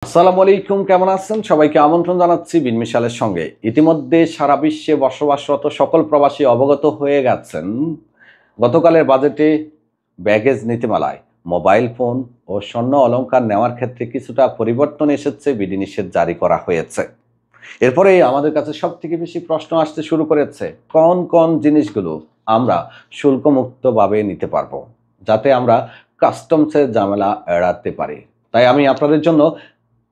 আসসালামু আলাইকুম, কেমন আছেন? সবাইকে আমন্ত্রণ জানাচ্ছি বিনমিশালের সঙ্গে। ইতিমধ্যে সারা বিশ্বে বসবাসরত সকল প্রবাসী অবগত হয়ে গেছেন গতকালের বাজেটে ব্যাগেজ নীতিমালায় মোবাইল ফোন ও স্বর্ণ অলংকার নেওয়ার ক্ষেত্রে কিছুটা পরিবর্তন এসেছে, বিধিনিষেধ জারি করা হয়েছে। এরপরে আমাদের কাছে সবথেকে বেশি প্রশ্ন আসতে শুরু করেছে, কোন কোন জিনিসগুলো আমরা শুল্কমুক্তভাবে নিতে পারবো, যাতে আমরা কাস্টমসের ঝামেলা এড়াতে পারি। তাই আমি আপনাদের জন্য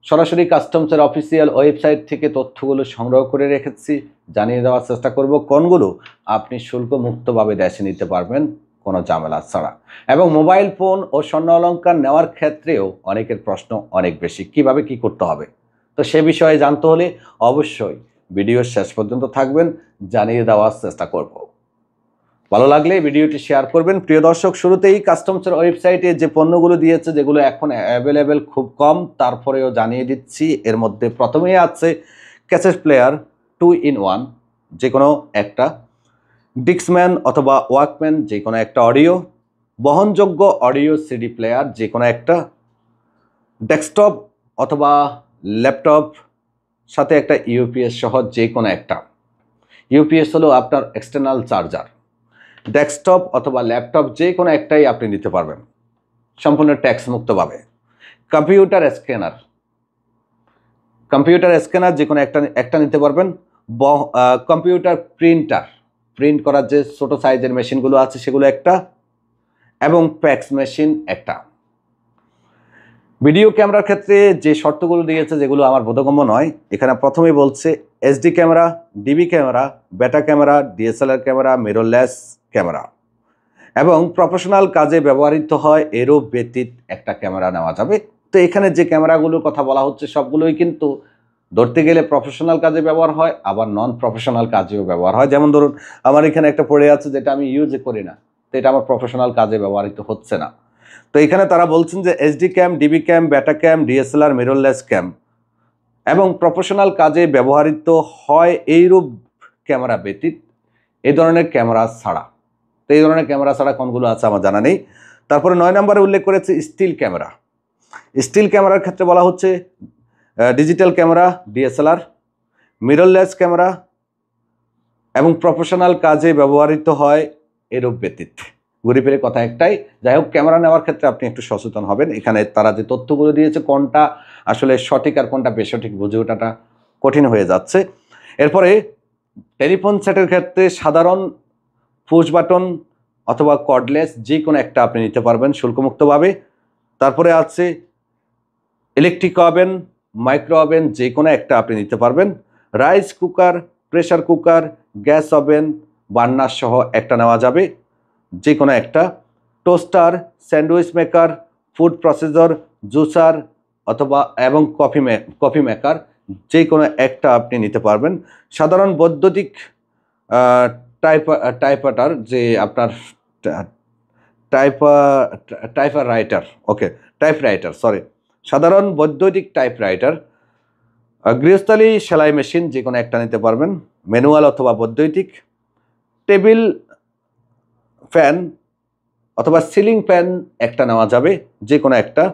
সরাসরি কাস্টমসের অফিসিয়াল ওয়েবসাইট থেকে তথ্যগুলো সংগ্রহ করে রেখেছি, জানিয়ে দেওয়ার চেষ্টা করব কোনগুলো আপনি শুল্কমুক্তভাবে দেশে নিতে পারবেন কোনো ঝামেলা ছাড়া। এবং মোবাইল ফোন ও স্বর্ণ অলংকার নেওয়ার ক্ষেত্রেও অনেকের প্রশ্ন অনেক বেশি, কিভাবে কি করতে হবে। তো সে বিষয়ে জানতে হলে অবশ্যই ভিডিওর শেষ পর্যন্ত থাকবেন, জানিয়ে দেওয়ার চেষ্টা করব। ভালো লাগলে ভিডিওটি শেয়ার করবেন। প্রিয় দর্শক, শুরুতেই কাস্টমসের ওয়েবসাইটে যে পণ্যগুলো দিয়েছে, যেগুলো এখন অ্যাভেলেবেল খুব কম, তারপরেও জানিয়ে দিচ্ছি। এর মধ্যে প্রথমেই আছে ক্যাসেট প্লেয়ার 2-in-1, যে কোনো একটা, ডিক্সম্যান অথবা ওয়াকম্যান যে কোনো একটা অডিও, বহনযোগ্য অডিও সিডি প্লেয়ার যে কোনো একটা, ডেস্কটপ অথবা ল্যাপটপ সাথে একটা ইউপিএস সহ যে কোনো একটা। ইউপিএস হলো আপনার এক্সটার্নাল চার্জার। ডেস্কটপ অথবা ল্যাপটপ যে কোনো একটাই আপনি নিতে পারবেন সম্পূর্ণ ট্যাক্স মুক্তভাবে। কম্পিউটার স্ক্যানার যে কোনো একটা নিতে পারবেন। কম্পিউটার প্রিন্ট করার যে ছোটো সাইজের মেশিনগুলো আছে সেগুলো একটা, এবং ফ্যাক্স মেশিন একটা। ভিডিও ক্যামেরার ক্ষেত্রে যে শর্তগুলো দিয়েছে, যেগুলো আমার বোধগম্য নয়, এখানে প্রথমেই বলছে এইচডি ক্যামেরা, ডিবি ক্যামেরা, বেটা camera, DSLR camera, mirrorless camera এবং প্রফেশনাল কাজে ব্যবহৃত হয় এরূপ ব্যতীত একটা ক্যামেরা নেওয়া যাবে। তো এখানে যে ক্যামেরাগুলোর কথা বলা হচ্ছে সবগুলোই কিন্তু ধরতে গেলে প্রফেশনাল কাজে ব্যবহার হয়, আবার নন প্রফেশনাল কাজেও ব্যবহার হয়। যেমন ধরুন, আমার এখানে একটা পড়ে আছে যেটা আমি ইউজ করি না, তো এটা আমার প্রফেশনাল কাজে ব্যবহৃত হচ্ছে না। তো এখানে তারা বলছেন যে এইচডি ক্যাম, ডিবি ক্যাম, বেটা ক্যাম, ডিএসএলআর, মিররলেস ক্যাম এবং প্রফেশনাল কাজে ব্যবহৃত হয় এইরূপ ক্যামেরা ব্যতীত এই ধরনের ক্যামেরা ছাড়া। তো এই ধরনের ক্যামেরা ছাড়া কোনগুলো আছে আমার জানা নেই। তারপরে 9 নম্বরে উল্লেখ করেছে স্টিল ক্যামেরা। স্টিল ক্যামেরার ক্ষেত্রে বলা হচ্ছে digital camera, DSLR, mirrorless camera এবং প্রফেশনাল কাজে ব্যবহৃত হয় এরূপ ব্যতীত। ঘুরে ফিরে কথা একটাই। যাই হোক, ক্যামেরা নেওয়ার ক্ষেত্রে আপনি একটু সচেতন হবেন। এখানে তারা যে তথ্যগুলো দিয়েছে, কোনটা আসলে সঠিক আর কোনটা বেসঠিক বুঝে ওঠাটা কঠিন হয়ে যাচ্ছে। এরপরে টেলিফোন সেটের ক্ষেত্রে সাধারণ পুশ বাটন অথবা কর্ডলেস যে কোনো একটা আপনি নিতে পারবেন শুল্কমুক্তভাবে। তারপরে আছে ইলেকট্রিক ওভেন, মাইক্রো ওভেন যে কোনো একটা আপনি নিতে পারবেন। Rice cooker, pressure cooker, gas oven, burner সহ একটা নেওয়া যাবে যে কোনো একটা। Toaster, sandwich maker, food processor, juicer অথবা এবং কফি মেকার যে কোনো একটা আপনি নিতে পারবেন। সাধারণ বৈদ্যুতিক টাইপরাইটার, যে আপনার টাইপরাইটার, সাধারণ বৈদ্যুতিক টাইপরাইটার। গৃহস্থালী সেলাই মেশিন যে কোনো একটা নিতে পারবেন, ম্যানুয়াল অথবা বৈদ্যুতিক। টেবিল ফ্যান অথবা সিলিং ফ্যান একটা নেওয়া যাবে যে কোনো একটা।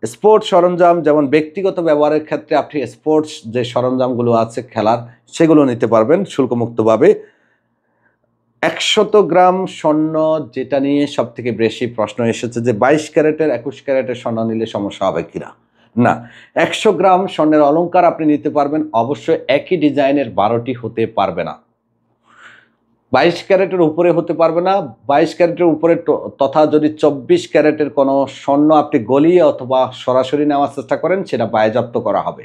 স্পোর্টস সরঞ্জাম, যেমন ব্যক্তিগত ব্যবহারের ক্ষেত্রে আপনি স্পোর্টস যে সরঞ্জামগুলো আছে খেলার, সেগুলো নিতে পারবেন শুল্কমুক্তভাবে। 100 গ্রাম স্বর্ণ, যেটা নিয়ে সব থেকে বেশি প্রশ্ন এসেছে যে 22 ক্যারেটের 21 ক্যারেটের স্বর্ণ নিলে সমস্যা হবে কিনা। না, 100 গ্রাম স্বর্ণের অলংকার আপনি নিতে পারবেন, অবশ্যই একই ডিজাইনের 12টি হতে পারবে না। 22 ক্যারেটের উপরে হতে পারবে না। 22 ক্যারেটের উপরে তথা যদি 24 ক্যারেটের কোনো স্বর্ণ আপনি গলিয়ে অথবা সরাসরি নেওয়ার চেষ্টা করেন, সেটা বাজেয়াপ্ত করা হবে।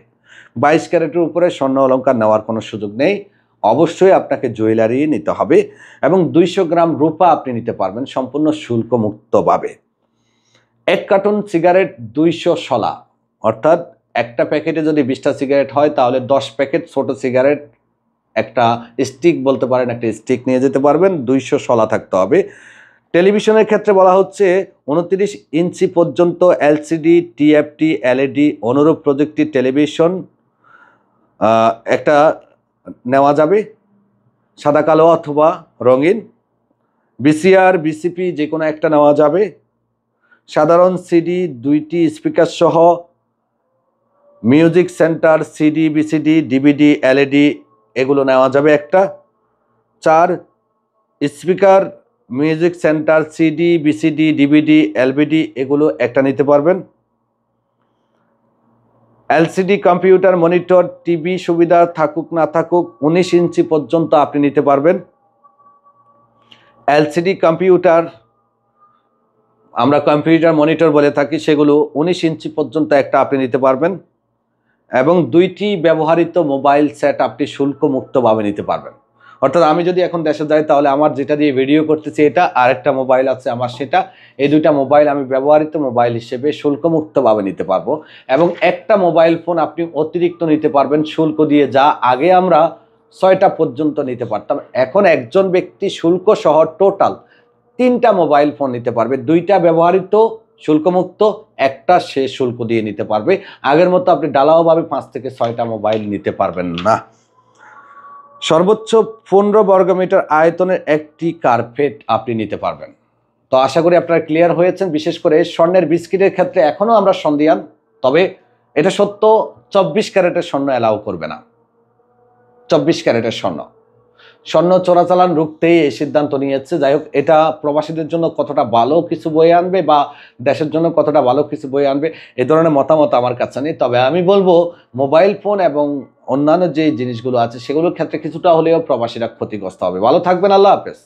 22 ক্যারেটের উপরে স্বর্ণ অলংকার নেওয়ার কোনো সুযোগ নেই, অবশ্যই আপনাকে জুয়েলারি নিতে হবে। এবং 200 গ্রাম রূপা আপনি নিতে পারবেন সম্পূর্ণ শুল্কমুক্তভাবে। 1 কার্টন সিগারেট 216, অর্থাৎ একটা প্যাকেটে যদি 20টা সিগারেট হয়, তাহলে 10 প্যাকেট ছোট সিগারেট, একটা স্টিক বলতে পারেন, একটা স্টিক নিয়ে যেতে পারবেন। 216 থাকতে হবে। টেলিভিশনের ক্ষেত্রে বলা হচ্ছে 29 ইঞ্চি পর্যন্ত এলসিডি, টিএফটি, এলইডি অনুরূপ প্রযুক্তির টেলিভিশন একটা নেওয়া যাবে, সাদা কালো অথবা রঙিন। ভিসিআর, ভিসিপি যে কোনো একটা নেওয়া যাবে। সাধারণ সিডি, 2টি স্পিকার সহ music centre, CD, BCD, DVD, LED এগুলো নেওয়া যাবে একটা। 4 speaker, music centre, CD, BCD, DVD, LBD এগুলো একটা নিতে পারবেন। এলসিডি কম্পিউটার, মনিটর, টিভি সুবিধা থাকুক না থাকুক 19 ইঞ্চি পর্যন্ত আপনি নিতে পারবেন। এলসিডি কম্পিউটার, আমরা কম্পিউটার মনিটর বলে থাকি, সেগুলো 19 ইঞ্চি পর্যন্ত একটা আপনি নিতে পারবেন। এবং 2টি ব্যবহৃত মোবাইল সেট আপনি শুল্কমুক্তভাবে নিতে পারবেন। অর্থাৎ আমি যদি এখন দেশে যাই তাহলে আমার যেটা দিয়ে ভিডিও করতেছি এটা, আর একটা মোবাইল আছে আমার সেটা, এই 2টা মোবাইল আমি ব্যবহৃত মোবাইল হিসেবে শুল্কমুক্তভাবে নিতে পারবো। এবং একটা মোবাইল ফোন আপনি অতিরিক্ত নিতে পারবেন শুল্ক দিয়ে, যা আগে আমরা 6টা পর্যন্ত নিতে পারতাম, এখন একজন ব্যক্তি শুল্ক সহ টোটাল 3টা মোবাইল ফোন নিতে পারবে। 2টা ব্যবহৃত শুল্কমুক্ত, একটা সে শুল্ক দিয়ে নিতে পারবে। আগের মতো আপনি ডালাওভাবে 5 থেকে 6টা মোবাইল নিতে পারবেন না। সর্বোচ্চ 15 বর্গমিটার আয়তনের একটি কার্পেট আপনি নিতে পারবেন। তো আশা করি আপনারা ক্লিয়ার হয়েছেন। বিশেষ করে স্বর্ণের বিস্কিটের ক্ষেত্রে এখনও আমরা সন্দিহান, তবে এটা সত্য 24 ক্যারেটের স্বর্ণ অ্যালাউ করবে না। 24 ক্যারেটের স্বর্ণ চোরাচালান রুখতেই এই সিদ্ধান্ত নিয়েছে। যাই হোক, এটা প্রবাসীদের জন্য কতটা ভালো কিছু বয়ে আনবে বা দেশের জন্য কতটা ভালো কিছু বয়ে আনবে এ ধরনের মতামত আমার কাছে নেই। তবে আমি বলবো মোবাইল ফোন এবং অন্যান্য যে জিনিসগুলো আছে সেগুলোর ক্ষেত্রে কিছুটা হলেও প্রবাসীরা ক্ষতিগ্রস্ত হবে। ভালো থাকবেন, আল্লাহ হাফেজ।